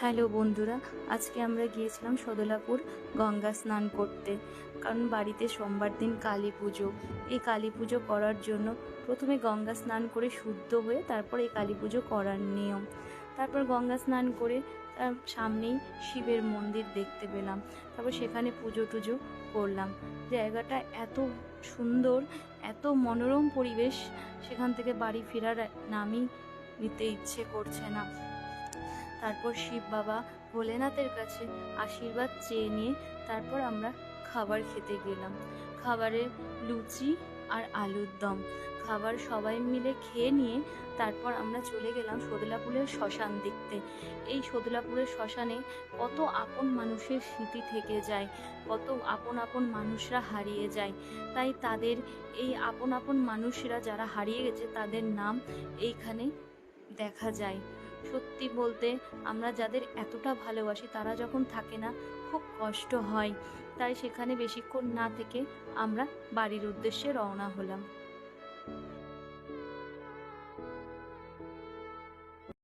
Hello বন্ধুরা, আজকে আমরা গিয়েছিলাম সদলাপুর গঙ্গা স্নান করতে। কারণ বাড়িতে সোমবার দিন কালী পুজো। এই কালী পুজো করার জন্য প্রথমে গঙ্গা স্নান করে শুদ্ধ হয়ে তারপর এই কালী পুজো করার নিয়ম। তারপর গঙ্গা স্নান করে তার সামনেই শিবের মন্দির দেখতে পেলাম। তারপর সেখানে পুজো টুজো করলাম। জায়গাটা এত সুন্দর, এত মনোরম পরিবেশ, সেখান থেকে বাড়ি ফেরার নামই নিতে ইচ্ছে করছে না। তারপর শিব বাবা ভোলেনাথের কাছে আশীর্বাদ চেয়ে নিয়ে তারপর আমরা খাবার খেতে গেলাম। খাবারে লুচি আর আলুর দম খাবার সবাই মিলে খেয়ে নিয়ে তারপর আমরা চলে গেলাম সদলাপুরের শ্মশান দেখতে। এই সদলাপুরের শ্মশানে কত আপন মানুষের স্মৃতি থেকে যায়, কত আপন আপন মানুষরা হারিয়ে যায়। তাই তাদের এই আপন আপন মানুষরা যারা হারিয়ে গেছে তাদের নাম এইখানে দেখা যায়। সত্যি বলতে আমরা যাদের এতটা ভালোবাসি তারা যখন থাকে না, খুব কষ্ট হয়। তাই সেখানে বেশিক্ষণ না থেকে আমরা বাড়ির উদ্দেশ্যে রওনা হলাম।